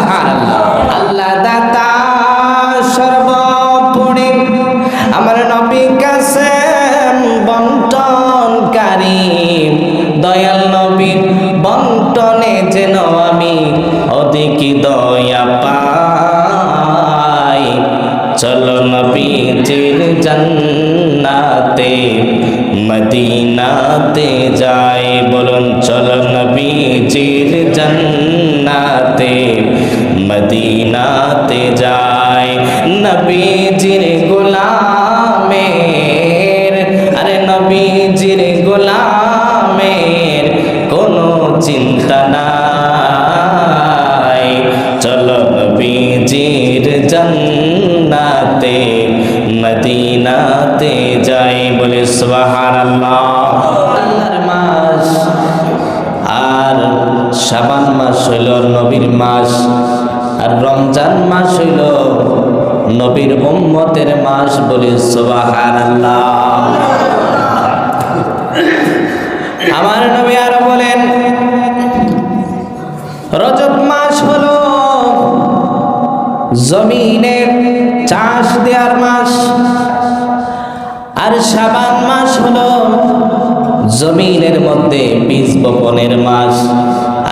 সুবহানাল্লাহ। আল্লাহ দাতা সর্বোপরি আমার নবী কাছে বন্টনকারী, দয়াল নবী বন্টনে যেন আমি অধিক দয়া পাই। চলো নবীজির জান্নাতে মদিনাতে যাই, বলুন চলো নবীজির জান্নাতে মদিনাতে যাই। নবীজির গোলামের, আরে নবীজির গোলামের কোনো চিন্তা নাই। চলো নবীজির জান্নাতে মদিনাতে যাই, বলে সুবহানাল্লাহ। আল্লাহর মাস আর শাবান মাস হইল নবীর মাস, আর রমজান মাস হইল নবীর উম্মতের মাস, বলে সুবহানাল্লাহ। আমার নবী আরো বলেন, রজব মাস হলো জমিনের চাষ দেওয়ার মাস, আর শাবান মাস হলো জমিনের মধ্যে বীজ বপনের মাস,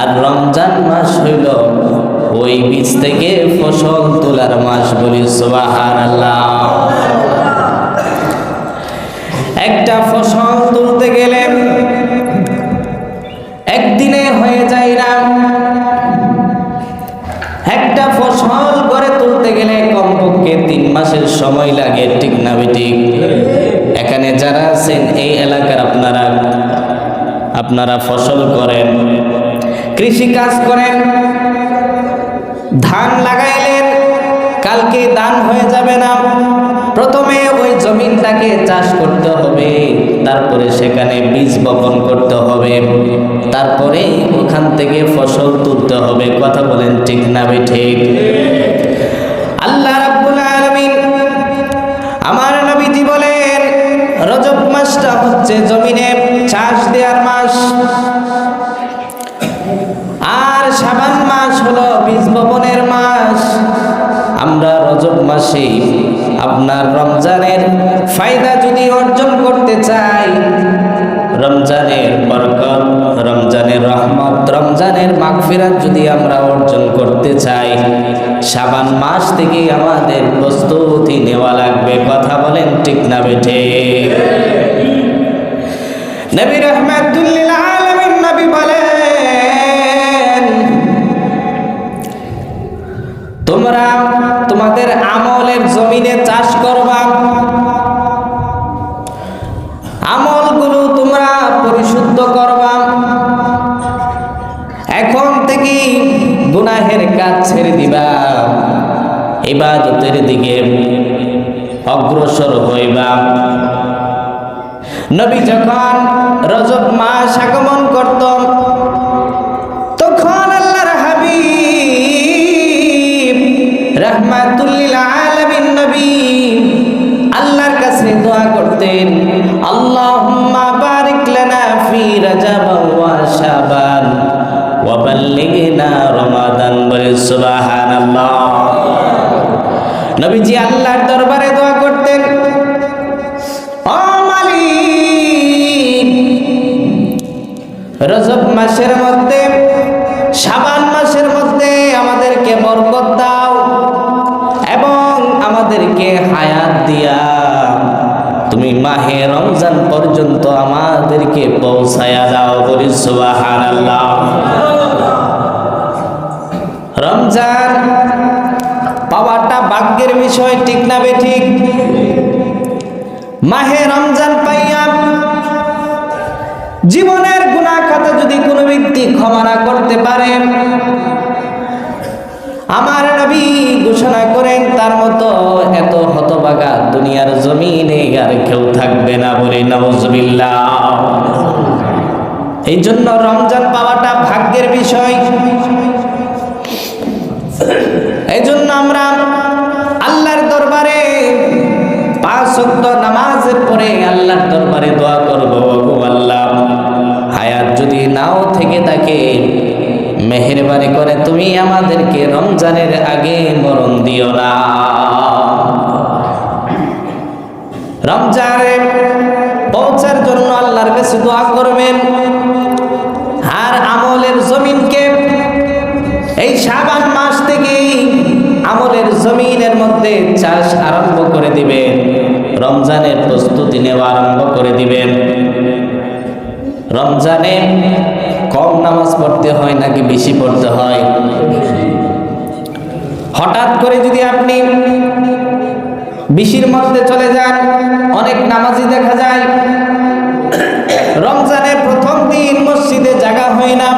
আর রমজান মাস হইল ওই বীজ থেকে ফসল তোলার মাস, বলি সুবহানাল্লাহ। একটা ফসল তুলতে গেলে একদিনে হয়ে যায় না, একটা ফসল করে তুলতে গেলে কমপক্ষে 3 মাসের সময় লাগে, ঠিক না বেঠিক? এখানে যারা আছেন এই এলাকার আপনারা ফসল করেন, কৃষি কাজ করেন, ধান লাগাইলেন, কালকে ধান হয়ে যাবে না। প্রথমে ওই জমিনটাকে চাষ করতে হবে, তারপরে সেখানে বীজ বপন করতে হবে, তারপরে ওখান থেকে ফসল তুলতে হবে। কথা বলেন ঠিক না ঠিক? আল্লাহ রাব্বুল আলামিন আমার নবীজি বলেন, রজব মাসটা হচ্ছে জমিনে চাষ দেওয়ার মাস, আর শাবান মাস হলো বীজ বপনের মাস। আমরা রজব মাসে আপনার রমজানের ফায়দা যদি অর্জন করতে চাই, রমজানের বরকত, রমজানের রহমত, রমজানের মাগফিরাত যদি আমরা অর্জন করতে চাই, শাবান মাস থেকে আমাদের প্রস্তুতি নেওয়া লাগবে। কথা বলেন ঠিক না বেঠে? নবী রাহমাতুল লিল আলামিন নবী বলেন, তোমরা তোমাদের আমলের জমিনে চাষ করবা, আমলগুলো তোমরা পরিশুদ্ধ করবা। এখন থেকে গুনাহের কাজ ছেড়ে দিবা, ইবাদতের দিকে অগ্রসর হইবা। নবী যখন রজব মাস আগমন করত, তখন আল্লাহর হাবিব রাহমাতুল লিল আলামিন নবী আল্লাহর কাছে দোয়া করতেন, আল্লাহুম্মা বারিক লানা ফি রজব ওয়া শাবান ওয়া বাল্লিগনা রমাদান, বলে সুবহানাল্লাহ। নবীজি আল্লাহর দরবারে দোয়া করতেন, ও মালিক, রজব মাসের মধ্যে, শাবান মাসের মধ্যে আমাদেরকে বরকত দাও এবং আমাদেরকে হায়াত দিয়া তুমি মাহে রমজান পর্যন্ত আমাদেরকে পৌঁছায়া দাও, বলি সুবহানাল্লাহ। রমজান পাওয়াটা ভাগ্যের বিষয়, ঠিক না বেঠিক? মাহে রমজান পাইয়া জীবনের গুনাহ খাতা যদি কোনো ব্যক্তি ক্ষমা না করতে পারে, আমার নবী ঘোষণা করেন তার মতো এত হতভাগা দুনিয়ার জমিনে আর কেউ থাকবে না, বলে নাউজুবিল্লাহ। এই জন্য রমজান পাওয়াটা ভাগ্যের বিষয়। এই জন্য আমরা আল্লাহর দরবারে 5 ওয়াক্ত নামাজের পরে আল্লাহর দরবারে দোয়া করব, ওগো আল্লাহ, হায়াত যদি নাও থেকে থাকে মেহেরবানি করে তুমি আমাদেরকে রমজানের আগে মরণ দিও না। রমজানে পৌঁছার জন্য আল্লাহর কাছে দোয়া করবেন। আর আমলের জমিনকে এই শাবান মাস থেকেই আমলের জমিনের মধ্যে চাষ আরম্ভ করে দিবেন, রমজানের প্রস্তুতি নেওয়া আরম্ভ করে দিবেন। রমজানে কম নামাজ পড়তে হয় নাকি বেশি পড়তে হয়? হঠাৎ করে যদি আপনি বেশির মধ্যে চলে যান, অনেক নামাজি দেখা যায় রমজানের প্রথম দিন মসজিদে জায়গা হয় না,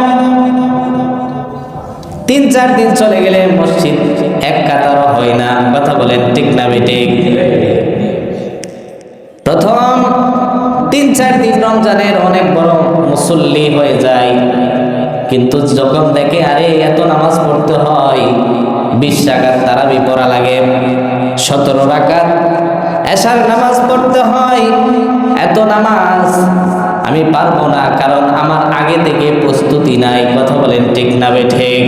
3-4 দিন চলে গেলে মসজিদ এক কাতারও হয় না। কথা বলেন ঠিক না বেঠিক? প্রথম 3-4 দিন রমজানের অনেক বড় মুসল্লি হয়ে যায়, কিন্তু যখন দেখে আরে এত নামাজ পড়তে হয়, 20 রাকাত তারাবি পড়া লাগে, 17 রাকাত এশার নামাজ পড়তে হয়, এত নামাজ আমি পারবো না, কারণ আমার আগে থেকে প্রস্তুতি নাই। কথা বলেন ঠিক না বেঠিক?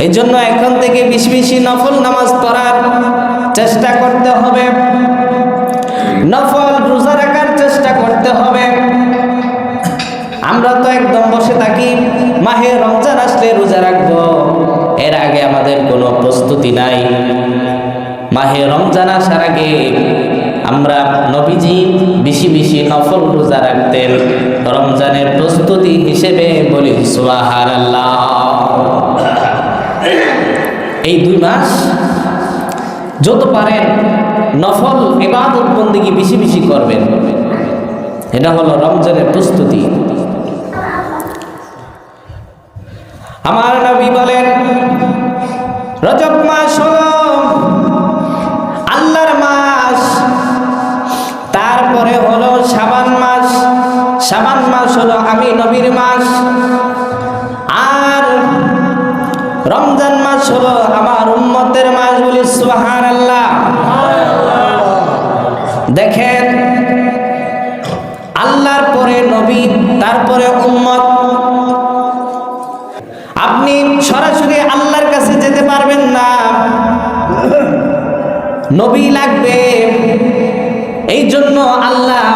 এই জন্য এখন থেকে বেশি বেশি নফল নামাজ পড়ার চেষ্টা করতে হবে, নফল রোজা রাখার চেষ্টা করতে হবে। আমরা তো একদম বসে থাকি, মাহে রমজান আসলে রোজা রাখবো, এর আগে আমাদের কোনো প্রস্তুতি নাই। মাহে রমজান আসার আগে আমরা নবীজি বেশি বেশি নফল রোজা রাখতেন, রমজানের প্রস্তুতি হিসেবে বলি সুবহানাল্লাহ। এই 2 মাস যত পারেন নফল ইবাদত বন্দেগী বেশি বেশি করবেন, এটা হলো রমজানের প্রস্তুতি। আমার নবী বলেন রজব মাস হলো আল্লাহর মাস, তারপরে হলো শাবান মাস, শাবান মাস হলো আমি নবীর মাস, আর রমজান মাস হলো আমার উম্মতের মাস। বলি সুবহানাল্লাহ। দেখেন, আল্লাহর পরে নবী, তারপরে উম্মত। আপনি সরাসরি আল্লাহর কাছে যেতে পারবেন না, নবী লাগবে। এই জন্য আল্লাহ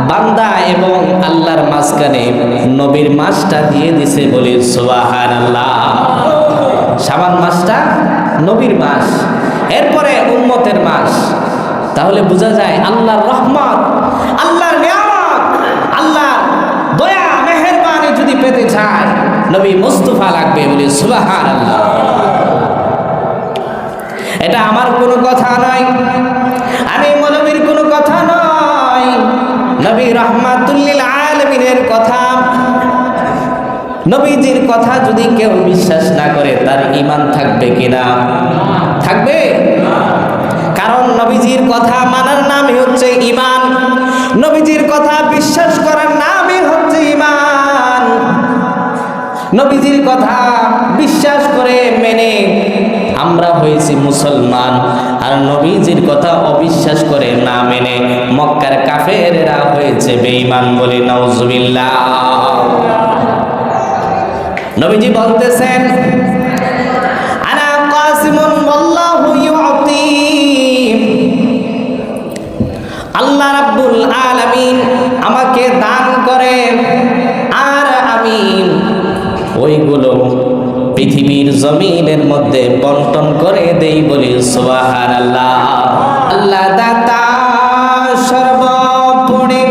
বান্দা এবং আল্লাহর মাঝখানে নবীর মাসটা দিয়ে দিছে। বলি সুবহানাল্লাহ। শাবান মাসটা নবীর মাস, এরপরে উম্মতের মাস। তাহলে বোঝা যায় আল্লাহর রহমত, আল্লাহর নিয়ামত, আল্লাহর দয়া মেহেরবানি যদি পেতে চায় নবী মুস্তাফা লাগবে। বলি সুবহানাল্লাহ। এটা আমার কোনো কথা নয়, আমি মৌলবীর কোনো কথা নয়, নবী রাহমাতুল লিল আলামিনের কথা। নবীজির কথা যদি কেউ বিশ্বাস না করে তার ঈমান থাকবে কিনা? থাকবে। কারণ নবীজির কথা মানার নামই হচ্ছে ঈমান, নবীজির কথা বিশ্বাস করার নামই হচ্ছে ঈমান। নবীজির কথা বিশ্বাস করে মেনে আমরা হয়েছি মুসলমান, আর নবীজির কথা অবিশ্বাস করে না মেনে মক্কার কাফেররা হয়েছে বেঈমান। বলি নাউজুবিল্লাহ। নবীজি বলতেছেন আনা কাসিমুন ওয়াল্লাহু ইউতি, আল্লাহ রাব্বুল আলামিন আমাকে দান করে আর আমি ওইগুলো পৃথিবীর জমিনের মধ্যে বন্টন করে দেই। বলি সুবহানাল্লাহ। আল্লাহ দাতা সর্বোপরি,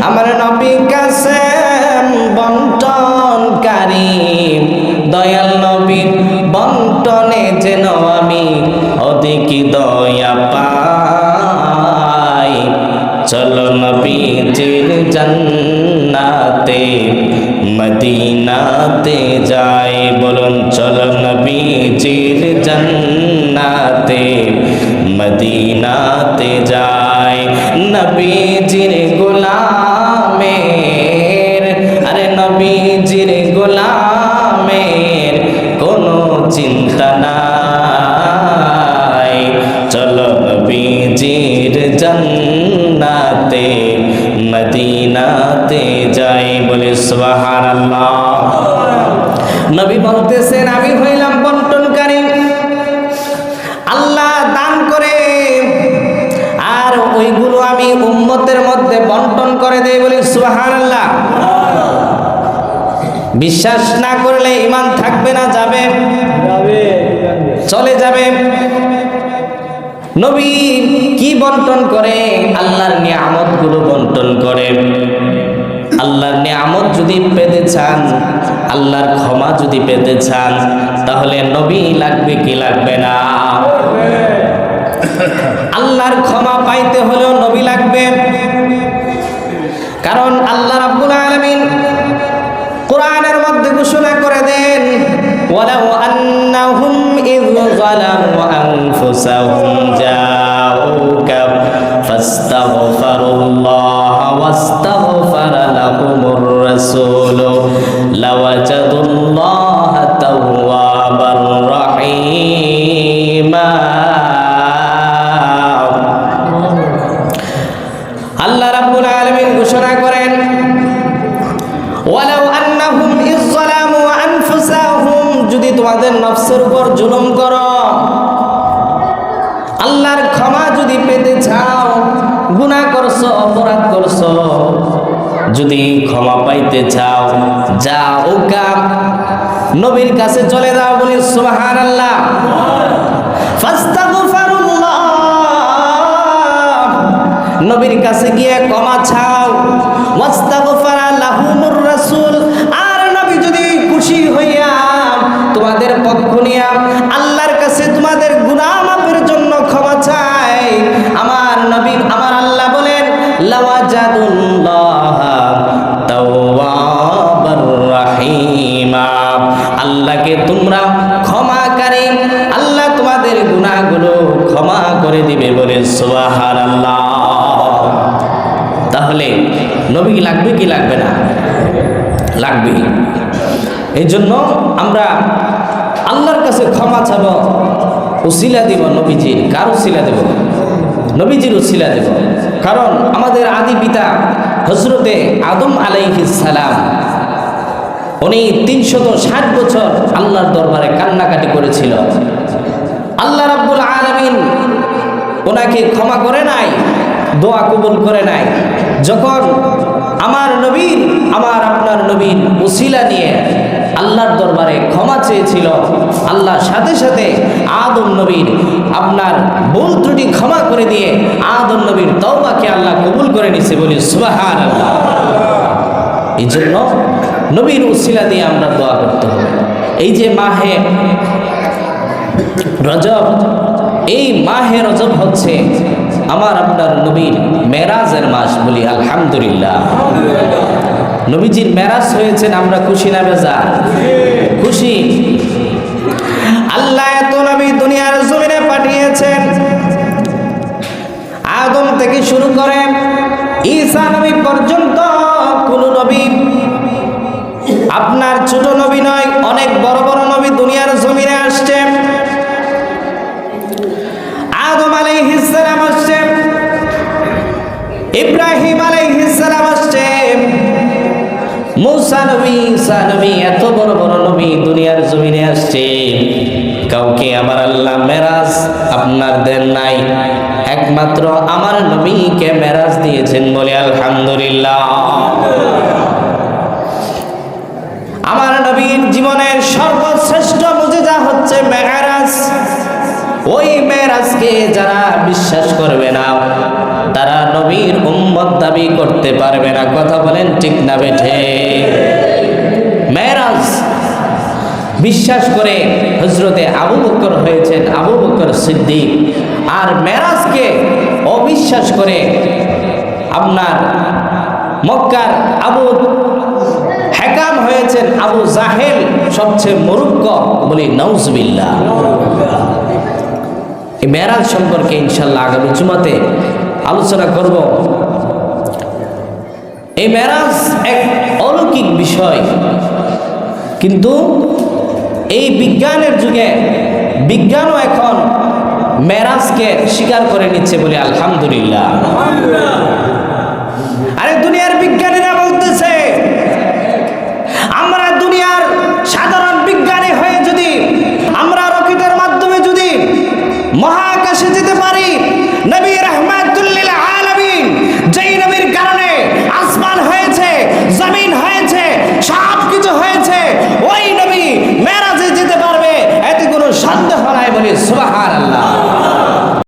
আমার নবী কাছে বন্টনকারী, দয়াল নবীর বন্টনে যেন আমি অধিক দয়া পাই। চলো নবীজির জান্নাতে মদিনাতে যাই। বলুন চলো নবীজির জান্নাতে মদিনাতে যাই। নবীজির গোলামের, আরে নবীজির গোলামের কোনো চিন্তা নাই। চলো নবীজির জান্নাতে মদিনাতে যাই। বলে সুবহানাল্লাহ। নবী বলতেছেন আমি হইলাম বন্টনকারী, আল্লাহ দান করে আর ওইগুলো আমি উম্মতের মধ্যে বন্টন করে দেই, বলি সুবহানাল্লাহ। বিশ্বাস না করলে ঈমান থাকবে না, যাবে চলে যাবে। নবী কি বন্টন করে? আল্লাহর নিয়ামত গুলো বন্টন করে। আল্লাহর নিয়ামত যদি পেতে চান, আল্লাহর ক্ষমা যদি পেতে চান, তাহলে নবী লাগবে কি লাগবে না? আল্লাহর ক্ষমা পাইতে হলেও নবী লাগবে। কারণ আল্লাহ রাব্বুল আলামিন কোরআনের মধ্যে ঘোষণা করে দেন, ওয়ালাউ আন্নাহুম ইয যালামু আনফুসাহুম জাউকা ফাস্তাগফিরুল্লাহ ওয়াস্তাগফারা লাহুমুর রাসূল লাওয়াজাদুল্লাহা তাওয়াবার রহিমা। আল্লাহ রাব্বুল আলামিন ঘোষণা করেন, ওয়ালাউ আন্নাহুম ইয যালামু আনফুসাহুম, যদি তোমাদের নফসের উপর জুলুম করো, আল্লাহর ক্ষমা যদি পেতে চাও, গুনাহ করছো, অপরাধ করছো, যদি ক্ষমা পাইতে চাও, যাওকা নবীর কাছে চলে যাও, বলি সুবহানাল্লাহ। ফাস্তাগফিরুল্লাহ, নবীর কাছে গিয়ে ক্ষমা চাও, ওয়াস্তাগফারা লাহুমুর রাসূল, আর নবী যদি খুশি হইয়া তোমাদের পক্ষ নিয়া আল্লাহর কাছে তোমাদের গুনাহ মাফের জন্য ক্ষমা চায়, আমার নবী আমার আল্লাহ বলেন লাওয়াজাদুল্লাহা তাওয়াবার রহিমা, আল্লাহকে তোমরা ক্ষমাকারী, আল্লাহ তোমাদের গুনাহগুলো ক্ষমা করে দিবে, বলে সুবহানাল্লাহ। তাহলে নবী লাগবে কি লাগবে না? লাগবে। এই জন্য আমরা আল্লাহর কাছে ক্ষমা চাব, উসিলা দিব নবীজির। কার উসিলা দেব? নবীজির উসিলা দেব। কারণ আমাদের আদি পিতা হযরতে আদম আলাইহিস সালাম, উনি 360 বছর আল্লাহর দরবারে কান্নাকাটি করেছিল। আল্লাহ রাব্বুল আলামিন ওনাকে ক্ষমা করে নাই, দোয়া কবুল করে নাই। যখন আমার নবীর, আমার আপনার নবীর উসিলা নিয়ে আল্লাহর দরবারে ক্ষমা চেয়েছিল, আল্লাহ সাথে সাথে আদম নবীর আপনার ভুল ত্রুটি ক্ষমা করে দিয়ে আদম নবীর তওবাকে আল্লাহ কবুল করে নিছে, বলি সুবহানাল্লাহ। এই জন্য নবীর উসিলা দিয়ে আমরা দোয়া করতে হবে। এই যে মাহে রজব, এই মাহে রজব হচ্ছে আমার আপনার নবীর মেরাজের মাস, বলি আলহামদুলিল্লাহ। নবীজির মেরাজ হয়েছেন, আমরা খুশি না বেজার? খুশি। আল্লাহ এত নবী দুনিয়ার জমিনে পাঠিয়েছেন, আদম থেকে শুরু করে ঈসা নবী পর্যন্ত কোন নবী আপনার ছোট নবী নয়, অনেক বড় বড় নবী দুনিয়ার জমিনে আসছে। আদম আলাইহিস সালাম আসছে, ইব্রাহিম আলাইহিস সালাম আসছে, মুসা নবী, ঈসা নবী, এত বড় বড় নবী দুনিয়ার জমিনে আসছে। কাউকে আমার আল্লাহ মেরাজ আপনার দেন নাই, একমাত্র আমার নবীকে মেরাজ দিয়েছেন, বলে আলহামদুলিল্লাহ। আমার নবীর জীবনের সর্বশ্রেষ্ঠ মুজিজা হচ্ছে মেরাজ। ওই মেরাজকে যারা বিশ্বাস করবে না, তারা নবীর উম্মত দাবি করতে পারবে না। কথা বলেন ঠিক না বেঠে? মেরাজ বিশ্বাস করে হযরতে আবু বকর হয়েছেন আবু বকর সিদ্দিক, আর মেরাজকে অবিশ্বাস করে আপনার মক্কার আবু হেকাম হয়েছেন আবু জাহেল, সবচেয়ে মূর্খ, বলি নাউজুবিল্লাহ। এই মেরাজ সম্পর্কে ইনশাআল্লাহ আগামী জুমাতে আলোচনা করব। এই মেরাজ এক অলৌকিক বিষয়, কিন্তু এই বিজ্ঞানের যুগে বিজ্ঞানও এখন মেরাজকে স্বীকার করে নিচ্ছে, বলে আলহামদুলিল্লাহ।